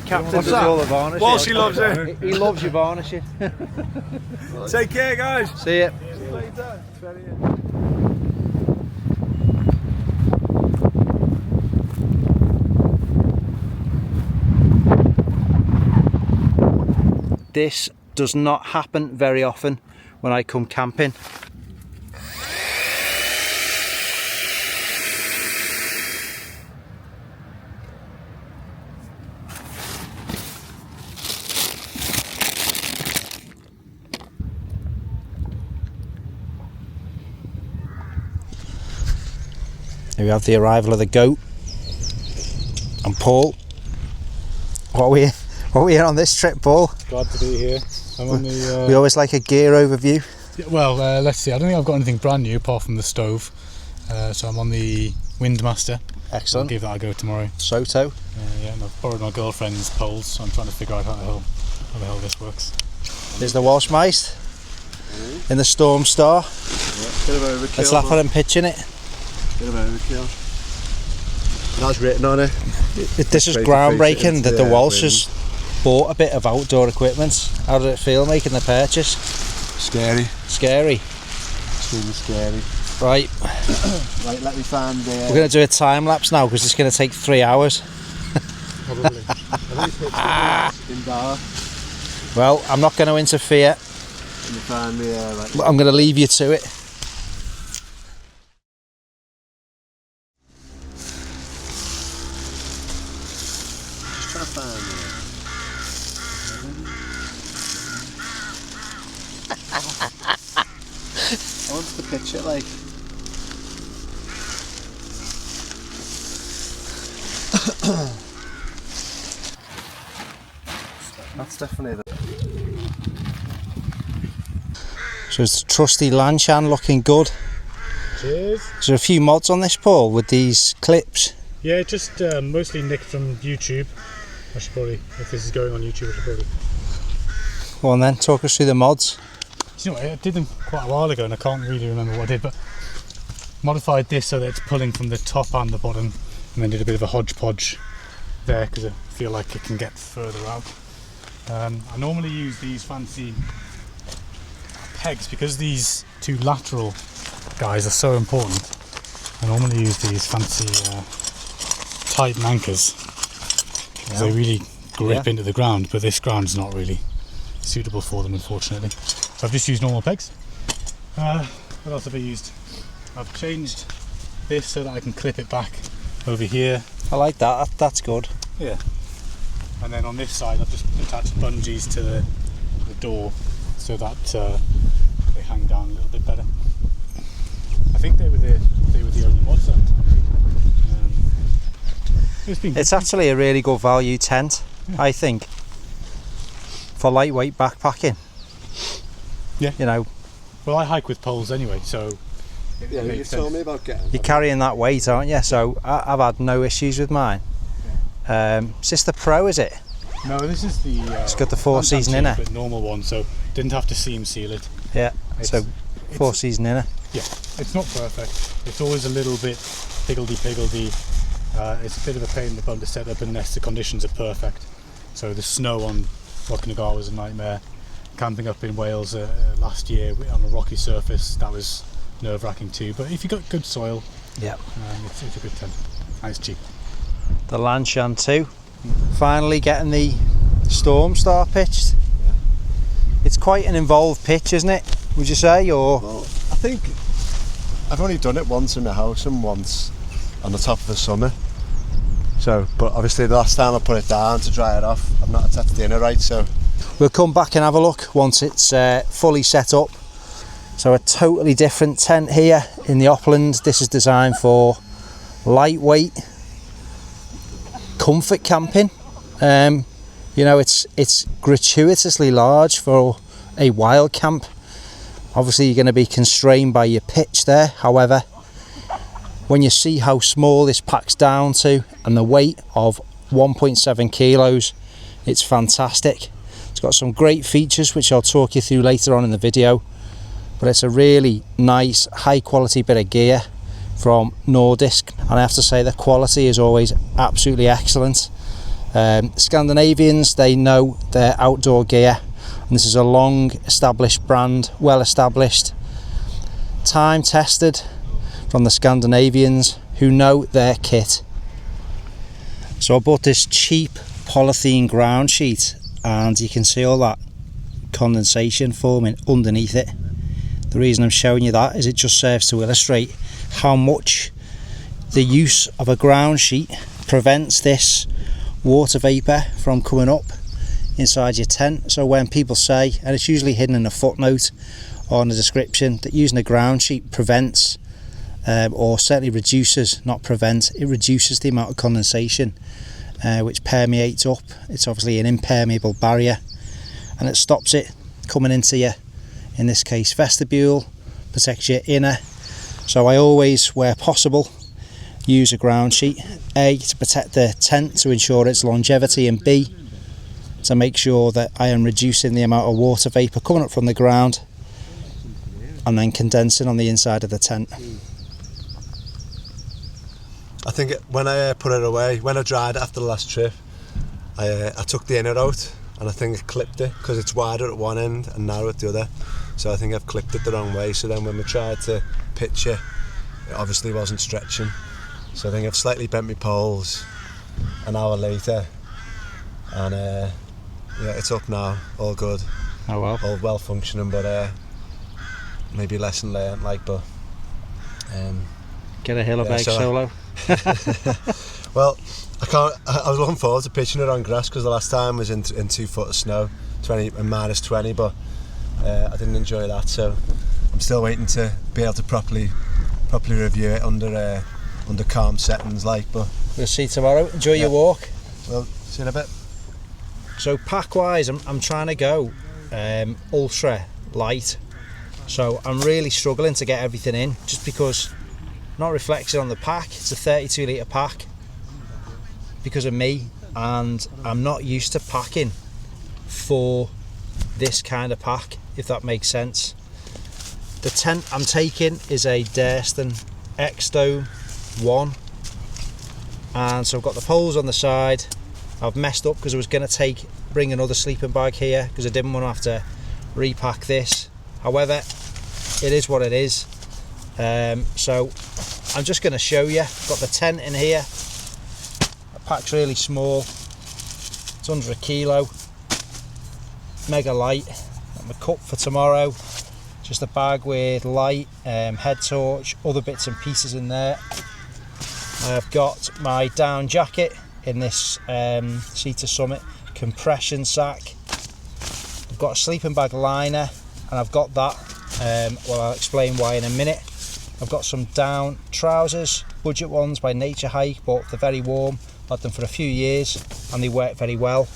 captain does all the varnishing. Walshy loves it. He loves your varnishing. Take care, guys. See ya. See you later. It's very This does not happen very often when I come camping. Here we have the arrival of the goat and Paul. What are we in on this trip, Paul? Glad to be here. I'm on the. We always like a gear overview. Well, let's see. I don't think I've got anything brand new apart from the stove. So I'm on the Windmaster. Excellent. I'll give that a go tomorrow. Soto. Yeah, and I've borrowed my girlfriend's poles, so I'm trying to figure out how the hell this works. There's the Welsh Meist in the Storm Star. Yeah, bit of overkill. Let's laugh at him pitching it. Bit of overkill. That's written on it. This is groundbreaking that the Welshers bought a bit of outdoor equipment. How did it feel making the purchase? Scary. Scary. Extremely scary. Right. Right, let me find the... We're going to do a time lapse now because it's going to take 3 hours. Probably. In dark. Well, I'm not going to interfere. Let me find the... right. I'm going to leave you to it. Just trying to find I want to pitch it like... That's definitely the... So it's the trusty Lanshan looking good. Cheers. Is there a few mods on this, Paul, with these clips? Yeah, just mostly nicked from YouTube. I should probably, if this is going on YouTube, I should probably. Go on then, talk us through the mods. You know, I did them quite a while ago, and I can't really remember what I did, but modified this so that it's pulling from the top and the bottom, and then did a bit of a hodgepodge there because I feel like it can get further out. I normally use these fancy pegs because these two lateral guys are so important. I normally use these fancy Titan anchors because they really grip into the ground, but this ground's not really suitable for them, unfortunately. So I've just used normal pegs. What else have I used? I've changed this so that I can clip it back over here. I like that, that's good. Yeah. And then on this side I've just attached bungees to the door so that they hang down a little bit better. I think they were the only mods I've made. It's actually a really good value tent, I think, for lightweight backpacking. Yeah. You know. Well, I hike with poles anyway, so Yeah, you told me about getting... You're carrying that weight, aren't you? So I've had no issues with mine. Is this the Pro, is it? No, this is the... it's got the 4-season inner. But normal one, so didn't have to seam seal it. Yeah, so 4-season inner. Yeah, it's not perfect. It's always a little bit higgledy-piggledy. It's a bit of a pain in the bum to set up unless the conditions are perfect. So the snow on Lochnagar was a nightmare. Camping up in Wales last year on a rocky surface, that was nerve-wracking too. But if you've got good soil, yeah, it's a good tent. And it's cheap. The Lanshan 2, finally getting the Storm Star pitched. Yeah. It's quite an involved pitch, isn't it? Would you say, or? Well, I think I've only done it once in the house and once on the top of the summer. So, but obviously the last time I put it down to dry it off, I've not attached the inner right, so. We'll come back and have a look once it's fully set up. So a totally different tent here in the Oppland. This is designed for lightweight comfort camping. You know, it's gratuitously large for a wild camp. Obviously you're going to be constrained by your pitch there. However, when you see how small this packs down to and the weight of 1.7 kilos, it's fantastic. It's got some great features which I'll talk you through later on in the video, but it's a really nice high quality bit of gear from Nordisk, and I have to say the quality is always absolutely excellent. Scandinavians, they know their outdoor gear, and this is a long established brand, well established, time tested from the Scandinavians who know their kit. So I bought this cheap polythene ground sheet, and you can see all that condensation forming underneath it. The reason I'm showing you that is it just serves to illustrate how much the use of a ground sheet prevents this water vapour from coming up inside your tent. So when people say, and it's usually hidden in a footnote or in the description, that using a ground sheet prevents or certainly reduces, not prevents, it reduces the amount of condensation which permeates up. It's obviously an impermeable barrier, and it stops it coming into your, in this case, vestibule, protects your inner. So I always, where possible, use a ground sheet, A, to protect the tent to ensure its longevity, and B, to make sure that I am reducing the amount of water vapour coming up from the ground and then condensing on the inside of the tent. I think when I put it away, when I dried it after the last trip, I took the inner out, and I think I clipped it because it's wider at one end and narrow at the other. So I think I've clipped it the wrong way. So then when we tried to pitch it, it obviously wasn't stretching. So I think I've slightly bent my poles an hour later, and yeah, it's up now, all good. Oh well. All well functioning, but maybe lesson learned, like, but get a hill of egg so solo. Well, I was looking forward to pitching it on grass because the last time was in 2 foot of snow, 20 and -20, but I didn't enjoy that, so I'm still waiting to be able to properly review it under calm settings, like. But we'll see tomorrow. Enjoy your walk. Well, see you in a bit. So pack wise, I'm trying to go ultra light, so I'm really struggling to get everything in, just because, not reflecting on the pack, it's a 32 litre pack because of me, and I'm not used to packing for this kind of pack, if that makes sense. The tent I'm taking is a Durston X-Dome 1, and so I've got the poles on the side. I've messed up because I was going to bring another sleeping bag here because I didn't want to have to repack this. However, it is what it is. So I'm just going to show you. Got the tent in here. The pack's really small. It's under 1 kilo. Mega light. Got my cup for tomorrow. Just a bag with light, head torch, other bits and pieces in there. I've got my down jacket in this Cedar Summit compression sack. I've got a sleeping bag liner, and I've got that. Well, I'll explain why in a minute. I've got some down trousers, budget ones by Nature Hike, but they're very warm. I've had them for a few years and they work very well.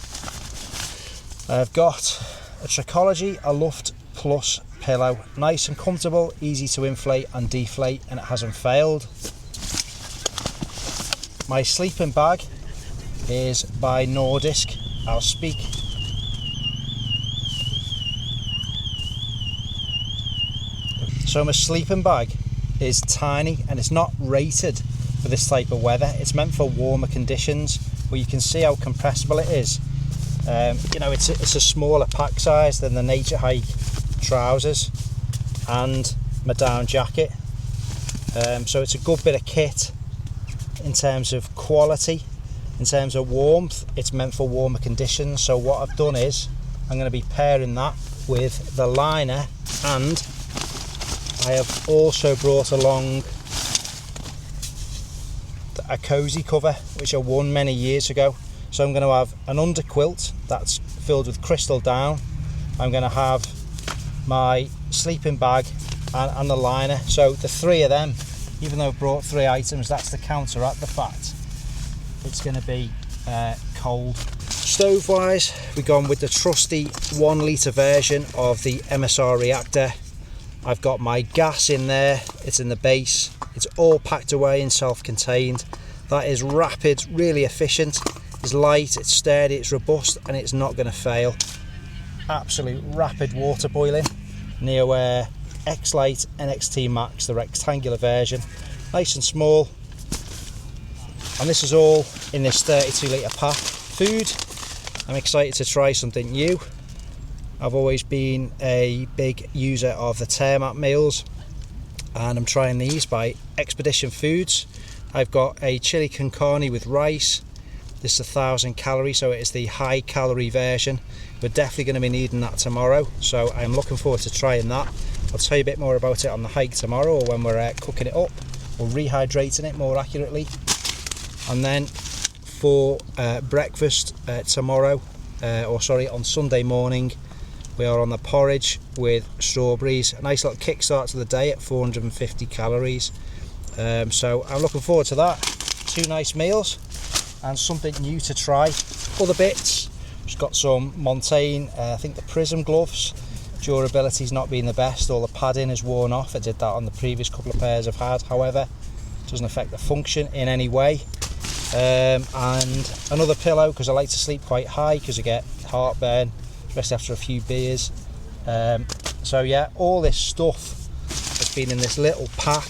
I've got a Tricology Aloft Plus pillow, nice and comfortable, easy to inflate and deflate, and it hasn't failed. My sleeping bag is by Nordisk. I'll speak. So my sleeping bag is tiny, and it's not rated for this type of weather. It's meant for warmer conditions, but you can see how compressible it is. You know, it's a smaller pack size than the Nature Hike trousers and my down jacket. So it's a good bit of kit in terms of quality. In terms of warmth, it's meant for warmer conditions. So what I've done is I'm going to be pairing that with the liner, and I have also brought along a cozy cover which I won many years ago. So I'm going to have an underquilt that's filled with crystal down. I'm going to have my sleeping bag and the liner. So the three of them, even though I've brought 3 items, that's to counteract the fact it's going to be cold. Stove wise, we've gone with the trusty 1 litre version of the MSR reactor. I've got my gas in there, it's in the base, it's all packed away and self-contained. That is rapid, really efficient, it's light, it's sturdy, it's robust, and it's not going to fail. Absolute rapid water boiling. NeoAir XLiteNXT Max, the rectangular version, nice and small. And this is all in this 32 litre pack. food. I'm excited to try something new. I've always been a big user of the Thermarest meals, and I'm trying these by Expedition Foods. I've got a chili con carne with rice. This is 1,000 calories, so it is the high calorie version. We're definitely going to be needing that tomorrow, so I'm looking forward to trying that. I'll tell you a bit more about it on the hike tomorrow, or when we're cooking it up, or rehydrating it more accurately. And then for breakfast tomorrow, on Sunday morning, we are on the porridge with strawberries. A nice little kickstart to the day at 450 calories. So I'm looking forward to that. 2 nice meals and something new to try. Other bits, just got some Montaigne, I think the Prism gloves. Durability's not been the best, all the padding is worn off. I did that on the previous couple of pairs I've had, however, it doesn't affect the function in any way. And another pillow, because I like to sleep quite high because I get heartburn, especially after a few beers. So yeah, all this stuff has been in this little pack.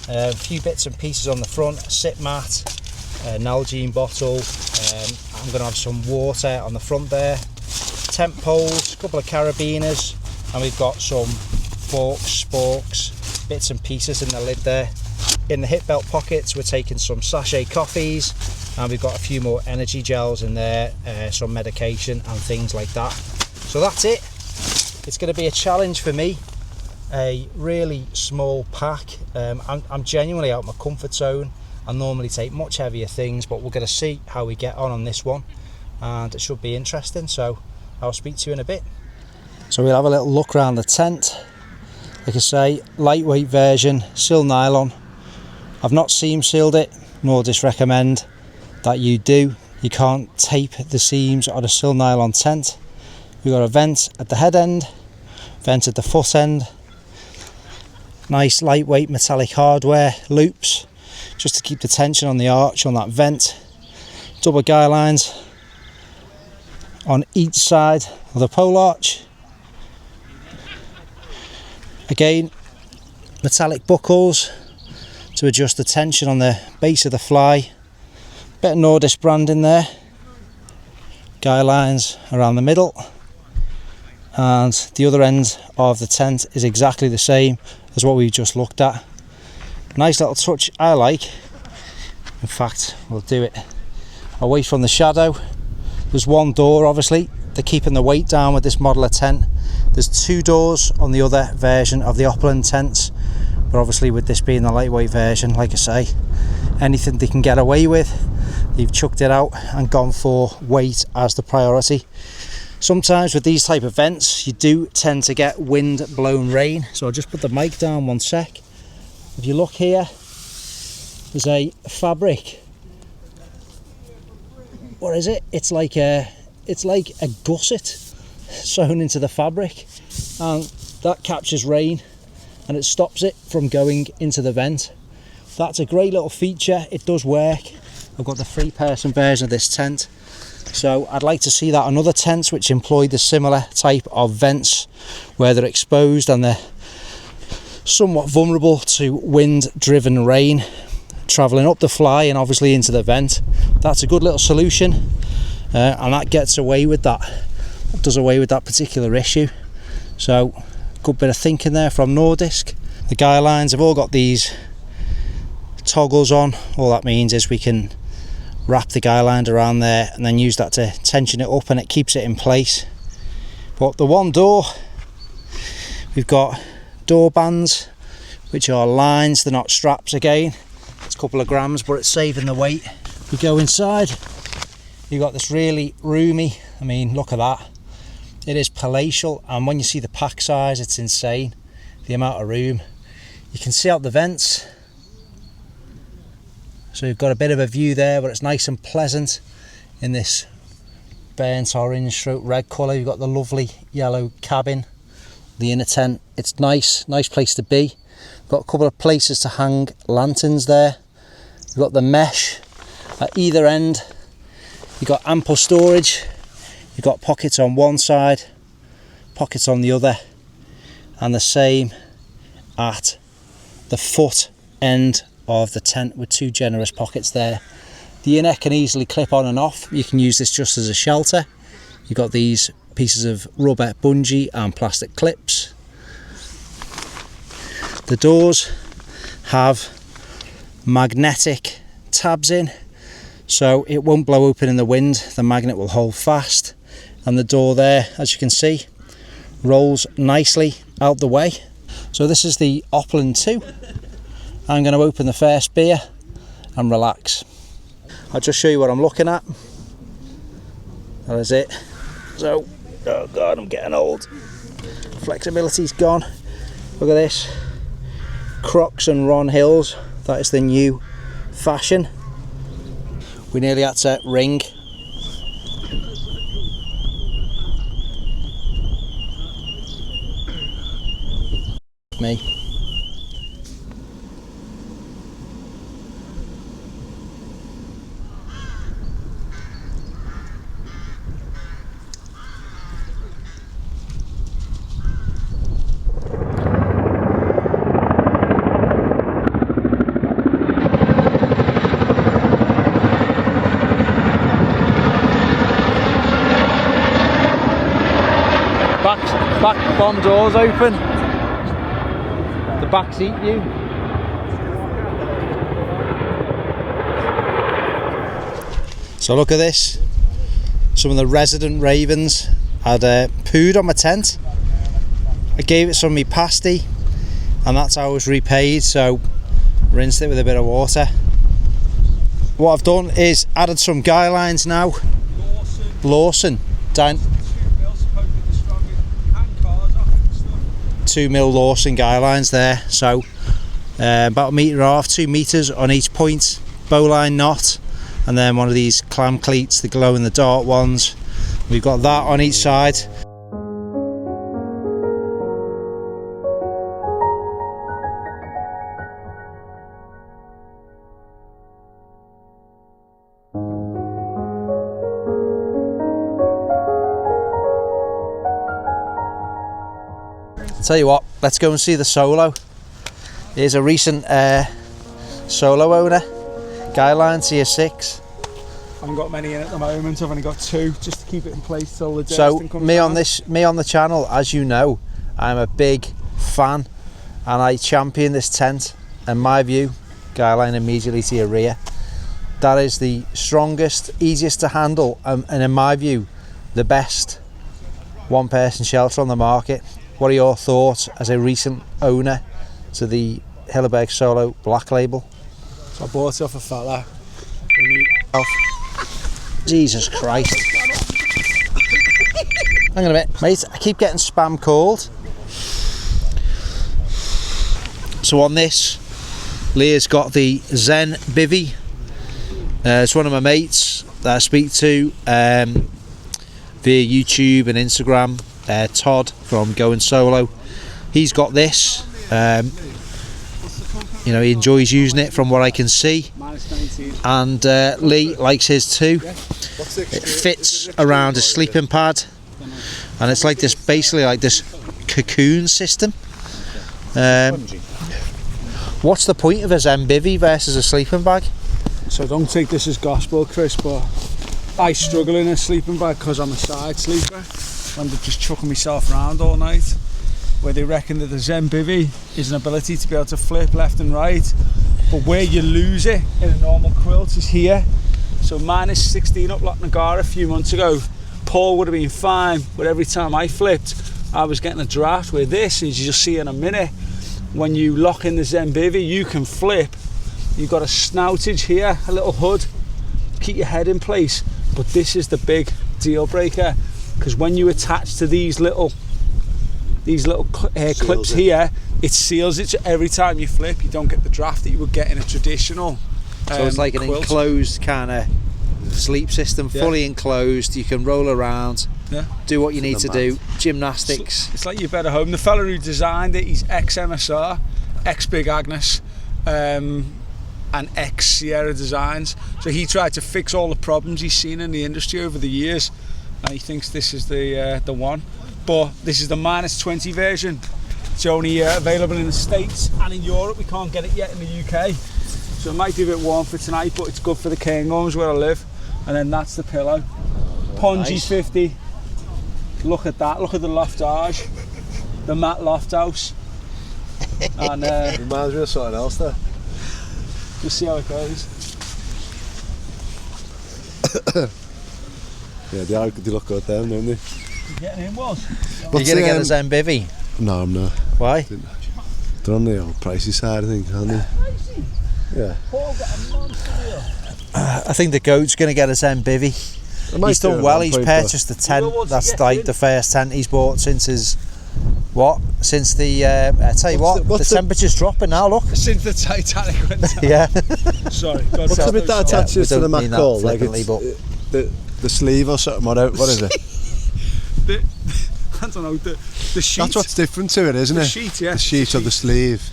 A few bits and pieces on the front, a sit mat, an Nalgene bottle. I'm going to have some water on the front there, tent poles, a couple of carabiners, and we've got some forks, sporks, bits and pieces in the lid there. In the hip belt pockets we're taking some sachet coffees, and we've got a few more energy gels in there, some medication and things like that. So that's it. It's going to be a challenge for me, a really small pack. I'm genuinely out of my comfort zone. I normally take much heavier things, but we're going to see how we get on this one, and it should be interesting, so I'll speak to you in a bit. So we'll have a little look around the tent. Like I say, lightweight version, sil nylon. I've not seam sealed it, Nordisk recommend that you do. You can't tape the seams on a sil nylon tent. We've got a vent at the head end, vent at the foot end. Nice lightweight metallic hardware loops, just to keep the tension on the arch on that vent. Double guy lines on each side of the pole arch. Again, metallic buckles to adjust the tension on the base of the fly. Bit of Nordisk branding there. Guy lines around the middle. And the other end of the tent is exactly the same as what we just looked at. Nice little touch I like. In fact, we'll do it away from the shadow. There's one door, obviously. They're keeping the weight down with this model of tent. There's 2 doors on the other version of the Oppland tents, but obviously with this being the lightweight version, like I say, anything they can get away with, they've chucked it out and gone for weight as the priority. Sometimes with these type of vents you do tend to get wind blown rain, so I'll just put the mic down one sec. If you look here, there's a fabric, what is it? It's like a gusset sewn into the fabric, and that captures rain and it stops it from going into the vent. That's a great little feature, it does work. I've got the 3-person version of this tent, so I'd like to see that on other tents which employ the similar type of vents, where they're exposed and they're somewhat vulnerable to wind driven rain travelling up the fly and obviously into the vent. That's a good little solution, and that gets away with that. It does away with that particular issue. So good bit of thinking there from Nordisk. The guy lines have all got these toggles on. All that means is we can wrap the guy line around there and then use that to tension it up, and it keeps it in place. But the one door, we've got door bands which are lines, they're not straps. Again, it's a couple of grams, but it's saving the weight. We go inside, you've got this really roomy, I mean look at that, it is palatial, and when you see the pack size it's insane, the amount of room. You can see out the vents, so you've got a bit of a view there, but it's nice and pleasant in this burnt orange stroke red colour. You've got the lovely yellow cabin, the inner tent. It's nice place to be. Got a couple of places to hang lanterns there. You've got the mesh at either end. You've got ample storage. You've got pockets on one side, pockets on the other, and the same at the foot end of the tent with 2 generous pockets there. The inner can easily clip on and off. You can use this just as a shelter. You've got these pieces of rubber bungee and plastic clips. The doors have magnetic tabs in, so it won't blow open in the wind. The magnet will hold fast, and the door there, as you can see, rolls nicely out the way. So this is the Oppland 2. I'm going to open the first beer and relax. I'll just show you what I'm looking at. That is it. So, oh god, I'm getting old. Flexibility's gone. Look at this. Crocs and Ron Hills. That is the new fashion. We nearly had to ring. Me. Back bomb doors open. The back seat view. So look at this. Some of the resident ravens had pooed on my tent. I gave it some of my pasty, and that's how I was repaid. So rinsed it with a bit of water. What I've done is added some guy lines now. Lawson. Down 2mm Lawson guy lines there, so about 1.5 meters, 2 meters on each point, bowline knot, and then one of these clam cleats, the glow in the dark ones. We've got that on each side. Tell you what, let's go and see the Solo. Here's a recent Solo owner, Guyline TS6. I haven't got many in at the moment. I've only got 2, just to keep it in place till the Durston comes So me on the channel, as you know, I'm a big fan, and I champion this tent. In my view, Guyline immediately to your rear. That is the strongest, easiest to handle, and in my view, the best one-person shelter on the market. What are your thoughts as a recent owner to the Hilleberg Solo Black Label? So I bought it off a fella. Jesus Christ. Hang on a minute, mate, I keep getting spam called. So on this, Leah's got the Zen Bivy. It's one of my mates that I speak to via YouTube and Instagram. Todd from Going Solo, he's got this. You know, he enjoys using it from what I can see, and Lee likes his too. It fits around a sleeping pad, and it's like this, basically like this cocoon system. What's the point of a Zen Bivy versus a sleeping bag? So don't take this as gospel, Chris, but I struggle in a sleeping bag because I'm a side sleeper. I'm just chucking myself around all night, where they reckon that the Zen Bivy is an ability to be able to flip left and right, but where you lose it in a normal quilt is here. So minus 16 up Loch Nagara a few months ago, Paul would have been fine, but every time I flipped I was getting a draft. Where this is, you'll see in a minute, when you lock in the Zen Bivy you can flip. You've got a snoutage here, a little hood, keep your head in place, but this is the big deal breaker. Because when you attach to these little clips here, it seals it, so every time you flip you don't get the draft that you would get in a traditional so it's like an quilt. Enclosed kind of sleep system, fully enclosed. You can roll around, do what you need to do, gymnastics. It's like you're better home. The fella who designed it, he's ex-MSR, ex-Big Agnes, and ex-Sierra Designs, so he tried to fix all the problems he's seen in the industry over the years, and he thinks this is the one. But this is the minus 20 version. It's only available in the States and in Europe. We can't get it yet in the UK. So it might be a bit warm for tonight, but it's good for the cane homes where I live. And then that's the pillow. Ponzi nice. 50. Look at that, look at the loftage. The Matt Loft House. And Reminds me of something else there. we'll see how it goes. Yeah, they look good there, don't they? Getting in, was. You're going to get a Zen bivvy? No, I'm not. Why? They're on the old pricey side, I think, aren't they? Yeah. Paul got a monster deal. I think the goat's going to get a Zen bivvy. He's done well, he's purchased the tent. That's like the first tent he's bought since his... What? Since the... I tell you the temperature's dropping now, look. Since the Titanic went down. Yeah. Sorry. God, What's the bit that attaches to the mean Mac that call? Like flippantly, it's the sleeve or something? What is it? I don't know, the sheet. That's what's different to it, isn't it? The sheet, yeah. The sheet of the sleeve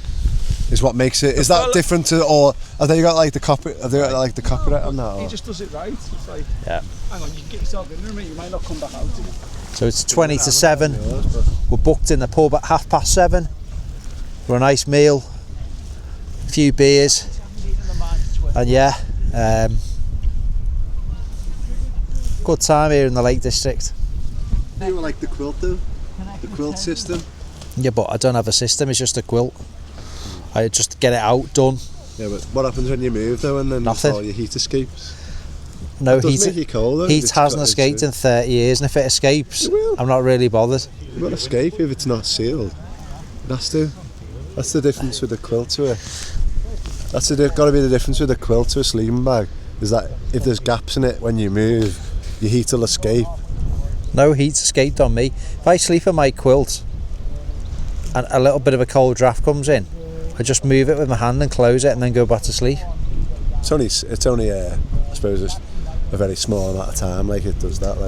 is what makes it. Is that different to, or have they got like the copper? Have they got like the copyright on that? He Or? just does it right. It's like, Yeah. hang on, you can get yourself in there a minute, you might not come back out. So it's 20 to 7. We're booked in the pub at 7:30 for a nice meal, a few beers, and yeah, good time here in the Lake District. You were like the quilt though, the quilt system. Yeah, but I don't have a system, it's just a quilt. I just get it out, done. Yeah, but what happens when you move though, and then Nothing. all your heat escapes? No It does heat. make you cold, though, Heat if hasn't it's escaped in 30 years, and if it escapes, It will. I'm not really bothered. You won't escape if it's not sealed. That's the difference with the quilt to it. That's got to be the difference with a quilt to a sleeping bag. Is that if there's gaps in it when you move, your heat will escape. No heat's escaped on me. If I sleep in my quilt and a little bit of a cold draft comes in, I just move it with my hand and close it and then go back to sleep. It's only I suppose it's a very small amount of time. Like it does that.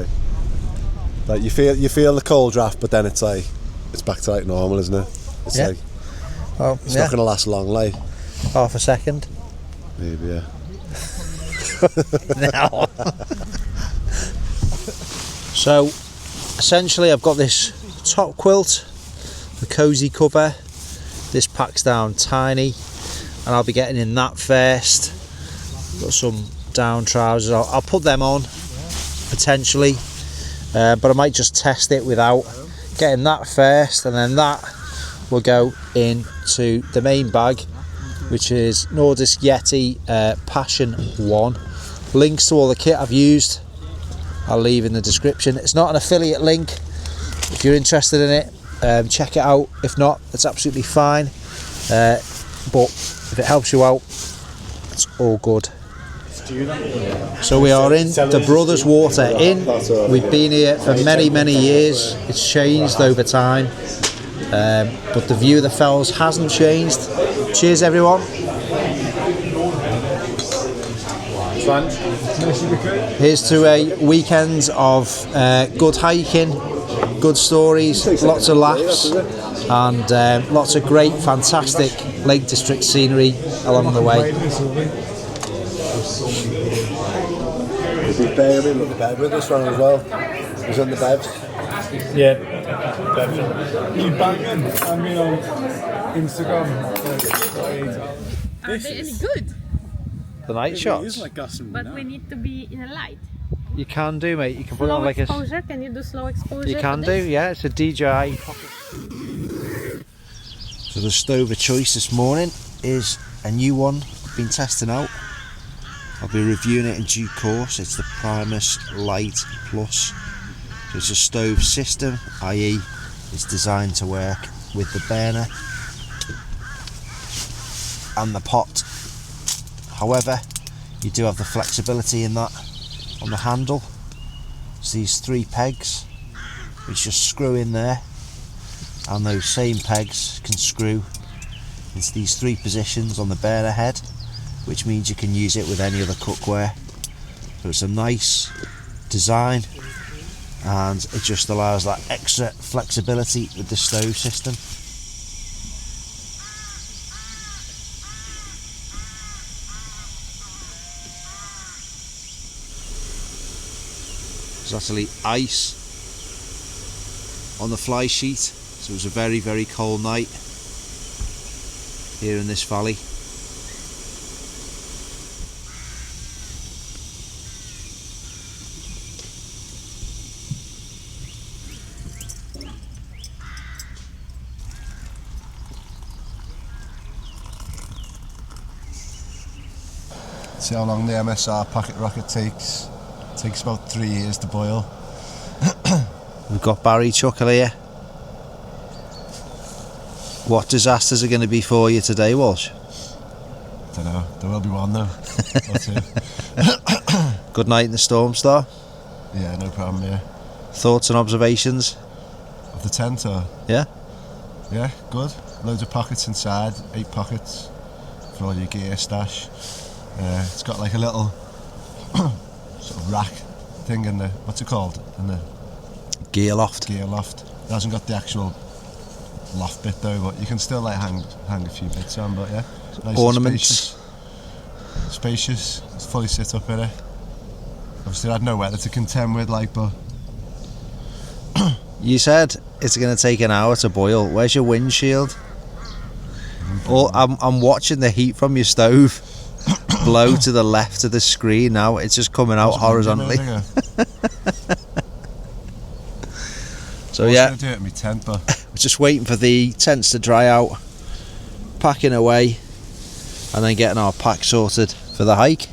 Like you feel the cold draft, but then it's like it's back to like normal, isn't it? It's Yeah. like Well, it's yeah, not going to last long. Like half a second. maybe yeah. Now. So essentially I've got this top quilt, the cosy cover, this packs down tiny, and I'll be getting in that first. Got some down trousers, I'll put them on potentially, but I might just test it without. Getting that first, and then that will go into the main bag, which is Nordisk Yeti Passion 1. Links to all the kit I've used I'll leave in the description. It's not an affiliate link. If you're interested in it, check it out. If not, it's absolutely fine, but if it helps you out, it's all good. So we are in the Brothers Water Inn. We've been here for many years. It's changed over time, but the view of the fells hasn't changed. Cheers everyone. Here's to a weekend of good hiking, good stories, lots of laughs, and lots of great, fantastic Lake District scenery along the way. He's bailing with the bed with this one as well. He's on the bed. Yeah. You banging? I'm on Instagram. Are they any good? The night shots. But we need to be in a light. You can do, mate. You can put it Slow on like a. exposure. Can you do slow exposure? You can for do, this? yeah. It's a DJI. So the stove of choice this morning is a new one I've been testing out. I'll be reviewing it in due course. It's the Primus Lite Plus. So it's a stove system, i.e. it's designed to work with the burner and the pot. However, you do have the flexibility in that on the handle. It's these 3 pegs which just screw in there, and those same pegs can screw into these 3 positions on the burner head, which means you can use it with any other cookware. So it's a nice design, and it just allows that extra flexibility with the stove system. There's actually ice on the fly sheet, so it was a very cold night here in this valley. See how long the MSR packet rocket takes. It takes about 3 years to boil. We've got Barry Chuckle here. What disasters are going to be for you today, Walsh? I don't know, there will be one though. Or two. Good night in the Storm Star. Yeah, no problem, yeah. Thoughts and observations? Of the tent or? Yeah? Yeah, good. Loads of pockets inside, 8 pockets for all your gear stash. It's got like a little sort of rack thing in the, what's it called? In the Gear loft. gear loft. It hasn't got the actual loft bit though, but you can still like hang a few bits on, but yeah. Nice Ornaments. and spacious. It's fully sit up in it. Obviously I had no weather to contend with, like, but You said it's going to take an hour to boil. Where's your windshield? Oh, I'm watching the heat from your stove blow to the left of the screen now. It's just coming out horizontally. So yeah, I was gonna do it in my tent, but we're just waiting for the tents to dry out, packing away, and then getting our pack sorted for the hike.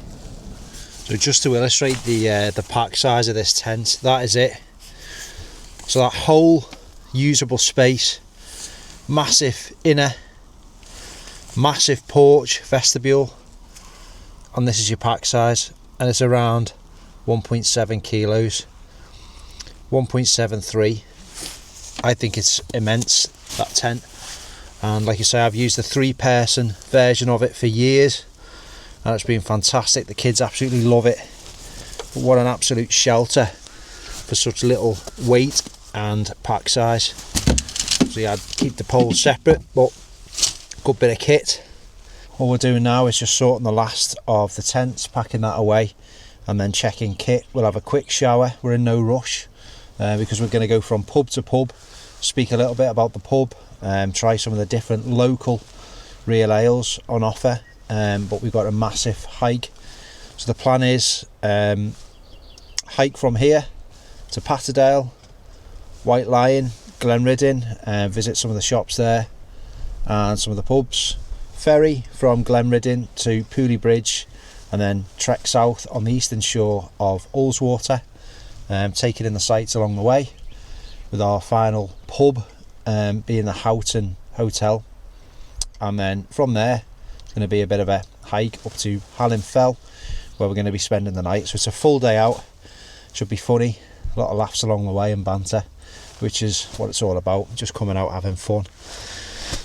So just to illustrate the pack size of this tent, that is it. So that whole usable space, massive inner, massive porch, vestibule, and this is your pack size, and it's around 1.7 kilos, 1.73. I think it's immense, that tent, and like I say, I've used the 3-person version of it for years, and it's been fantastic. The kids absolutely love it. But what an absolute shelter for such little weight and pack size. So yeah, I'd keep the poles separate, but good bit of kit. All we're doing now is just sorting the last of the tents, packing that away, and then checking kit. We'll have a quick shower. We're in no rush because we're going to go from pub to pub, speak a little bit about the pub, try some of the different local real ales on offer, but we've got a massive hike. So the plan is hike from here to Patterdale, White Lion, Glenriddin, visit some of the shops there and some of the pubs, ferry from Glenriddin to Pooley Bridge, and then trek south on the eastern shore of Ullswater, taking in the sights along the way, with our final pub being the Houghton Hotel. And then from there it's going to be a bit of a hike up to Hallam Fell, where we're going to be spending the night. So it's a full day out, should be funny, a lot of laughs along the way and banter, which is what it's all about, just coming out having fun.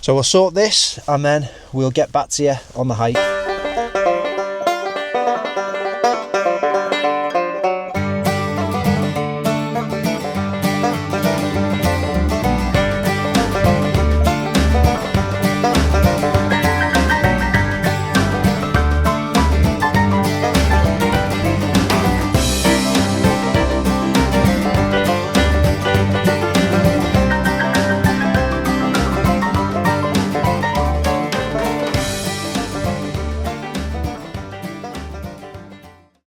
So we'll sort this and then we'll get back to you on the hike.